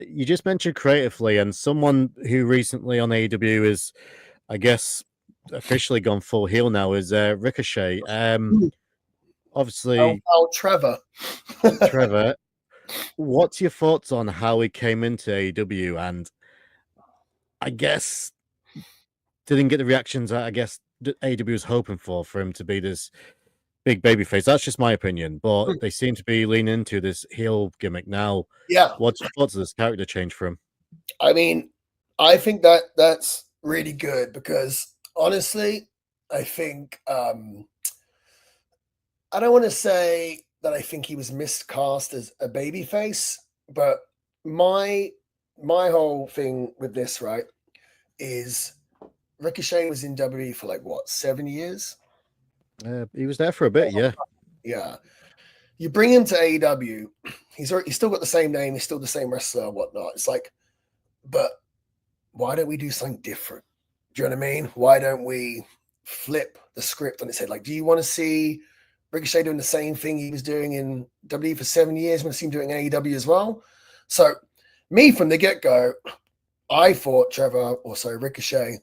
you just mentioned creatively, and someone who recently on AEW is, I guess, officially gone full heel now is Ricochet. Obviously, Trevor. Trevor, what's your thoughts on how he came into AEW? And I guess didn't get the reactions that I guess AEW was hoping for him to be this big babyface. That's just my opinion, but they seem to be leaning into this heel gimmick now. Yeah, What's your thoughts of this character change for him? I mean, I think that that's really good because honestly, I think I don't want to say that I think he was miscast as a babyface, but my my whole thing with this, right, is Ricochet was in WWE for like what, 7 years? He was there for a bit, yeah. Yeah. You bring him to AEW, he's still got the same name, he's still the same wrestler, whatnot. It's like, but why don't we do something different? Do you know what I mean? Why don't we flip the script on its head? Like, do you want to see Ricochet doing the same thing he was doing in WWE for 7 years? You want to see him doing AEW as well? So, me from the get go, I thought Ricochet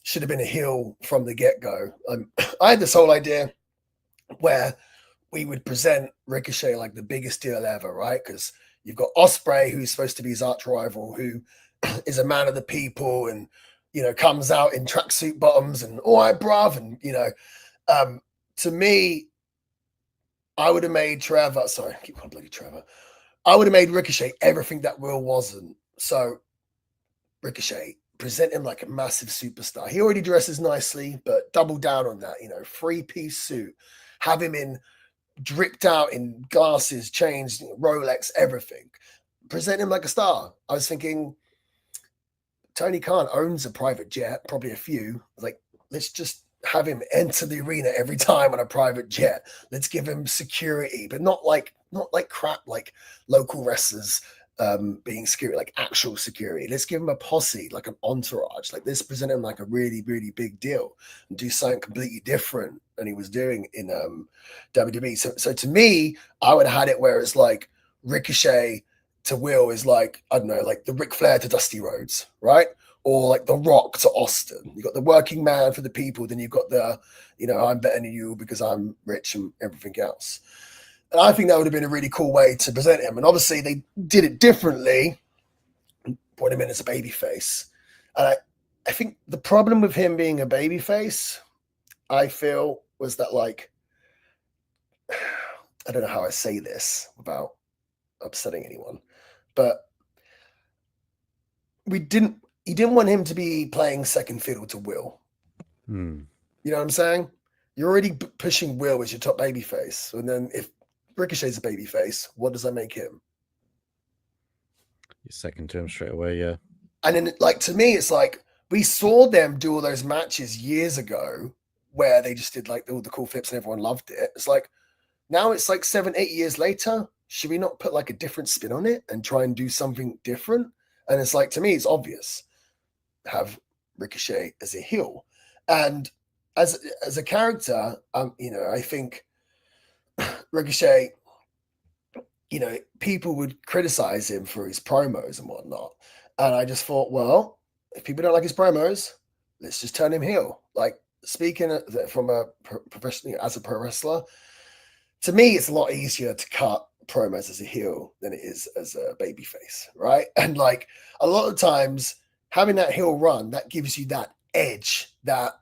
should have been a heel from the get go. I had this whole idea where we would present Ricochet like the biggest deal ever, right? Because you've got Ospreay, who's supposed to be his arch rival, who is a man of the people and, comes out in tracksuit bottoms and, all right, bruv. And, to me, I would have made Trevor, sorry, I keep calling bloody Trevor. I would have made Ricochet everything that Will wasn't. So, Ricochet, present him like a massive superstar. He already dresses nicely, but double down on that, 3-piece suit. Have him in dripped out in glasses, chains, Rolex, everything. Present him like a star. I was thinking, Tony Khan owns a private jet, probably a few. Like, let's just have him enter the arena every time on a private jet. Let's give him security, but not like crap, like local wrestlers being security, like actual security. Let's give him a posse, like an entourage. Like, let's present him like a really, really big deal and do something completely different than he was doing in WWE. So to me, I would have had it where it's like Ricochet to Will is like, I don't know, like the Ric Flair to Dusty Rhodes, right? Or like The Rock to Austin. You got the working man for the people, then you've got the, I'm better than you because I'm rich and everything else. And I think that would have been a really cool way to present him. And obviously they did it differently, put him in as a babyface. And I think the problem with him being a babyface, I feel, was that, like, I don't know how I say this without upsetting anyone, but he didn't want him to be playing second fiddle to Will. You know what I'm saying? You're already pushing Will as your top babyface. And then if Ricochet's a babyface, what does that make him? Your second term straight away, yeah. And then, like, to me, it's like we saw them do all those matches years ago where they just did like all the cool flips and everyone loved it. It's like now it's like 7-8 years later. Should we not put like a different spin on it and try and do something different? And it's like, to me, it's obvious. Have Ricochet as a heel. And as a character, I think Ricochet, people would criticize him for his promos and whatnot. And I just thought, well, if people don't like his promos, let's just turn him heel. Like, speaking from a professional, as a pro wrestler, to me, it's a lot easier to cut promos as a heel than it is as a babyface, right? And like a lot of times, having that heel run, that gives you that edge that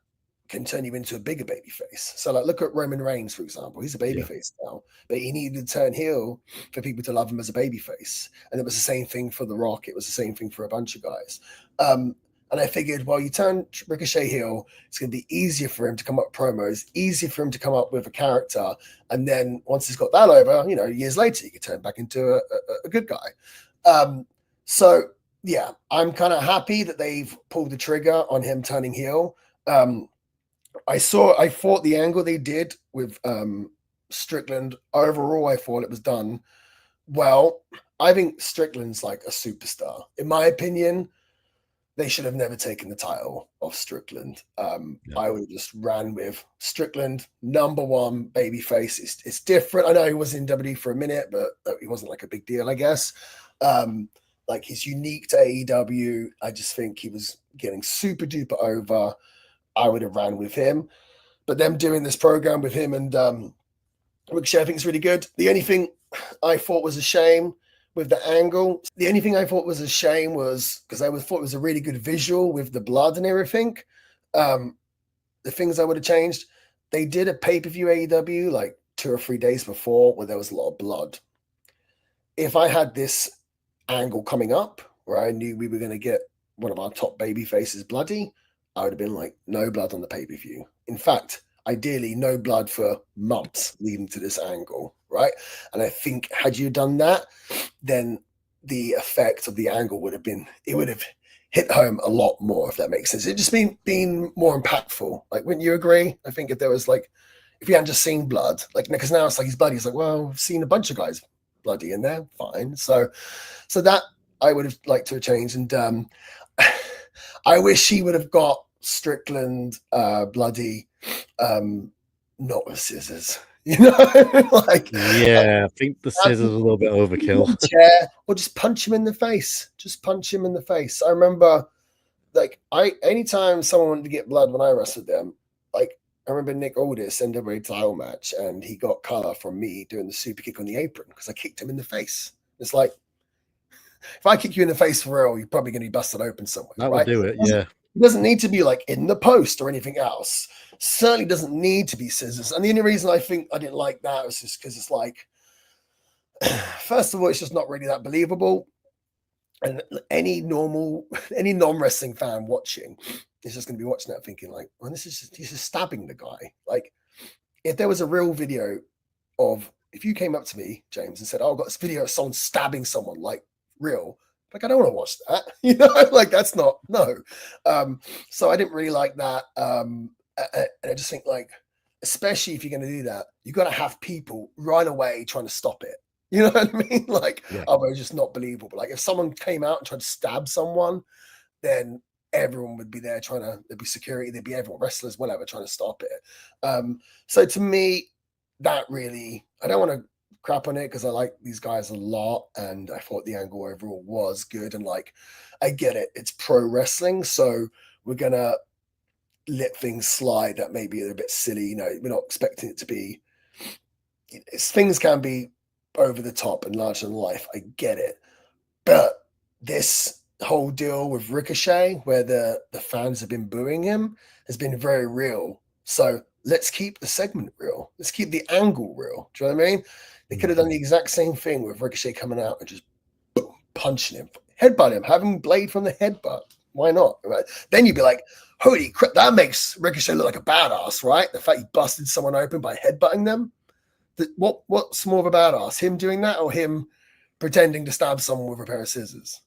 can turn you into a bigger babyface. So, like, look at Roman Reigns, for example. He's a babyface now, but he needed to turn heel for people to love him as a babyface. And it was the same thing for The Rock. It was the same thing for a bunch of guys. And I figured, well, you turn Ricochet heel, it's going to be easier for him to come up with promos, easier for him to come up with a character. And then once he's got that over, years later, you can turn back into a good guy. So, yeah, I'm kind of happy that they've pulled the trigger on him turning heel. I thought the angle they did with Strickland, overall, I thought it was done well. I think Strickland's like a superstar. In my opinion, they should have never taken the title off Strickland. I would have just ran with Strickland, number one babyface. It's different. I know he was in WWE for a minute, but he wasn't like a big deal, I guess. Like, he's unique to AEW. I just think he was getting super duper over. I would have ran with him. But them doing this program with him and Ricochet, I think is really good. The only thing I thought was a shame with the angle, the only thing I thought was a shame was because I thought it was a really good visual with the blood and everything. The things I would have changed, they did a pay-per-view AEW like 2 or 3 days before where there was a lot of blood. If I had this angle coming up where I knew we were going to get one of our top baby faces bloody, I would have been like, no blood on the pay-per-view. In fact, ideally, no blood for months leading to this angle, right? And I think had you done that, then the effect of the angle would have been, it would have hit home a lot more, if that makes sense. It just been more impactful. Like, wouldn't you agree? I think if there was like, if you hadn't just seen blood, like, because now it's like he's bloody. It's like, well, I've seen a bunch of guys bloody in there, fine. So that I would have liked to have changed. And I wish he would have got Strickland bloody, not with scissors. You know, like, yeah, I think the scissors are a little bit overkill. Chair, or just punch him in the face. Just punch him in the face. I remember, like, anytime someone wanted to get blood when I wrestled them, like, I remember Nick Aldis NWA title match, and he got color from me doing the super kick on the apron because I kicked him in the face. It's like, if I kick you in the face for real, you're probably going to be busted open somewhere. That right? would do it, yeah. It doesn't need to be like in the post or anything else. Certainly doesn't need to be scissors. And the only reason I think I didn't like that was just because it's like, first of all, it's just not really that believable. And any non-wrestling fan watching is just going to be watching that thinking like, well, he's just stabbing the guy. Like, if there was a real video of, if you came up to me, James, and said, oh, I've got this video of someone stabbing someone, like, real, like, I don't want to watch that, you know, like, that's not, no. So I didn't really like that. And I just think, like, especially if you're going to do that, you got to have people right away trying to stop it. You know what I mean? Like, otherwise, just not believable. But like, if someone came out and tried to stab someone, then everyone would be there there'd be security, there'd be everyone, wrestlers, whatever, trying to stop it. So to me, that really, I don't want to crap on it because I like these guys a lot, and I thought the angle overall was good. And like, I get it, it's pro wrestling, so we're gonna let things slide that maybe are a bit silly. You know, we're not expecting it to be. Things can be over the top and larger than life. I get it, but this whole deal with Ricochet, where the fans have been booing him, has been very real. So let's keep the segment real. Let's keep the angle real. Do you know what I mean? They could have done the exact same thing with Ricochet coming out and just boom, punching him, headbutt him, having blade from the headbutt. Why not? Right? Then you'd be like, holy crap, that makes Ricochet look like a badass, right? The fact he busted someone open by headbutting them. What's more of a badass? Him doing that or him pretending to stab someone with a pair of scissors?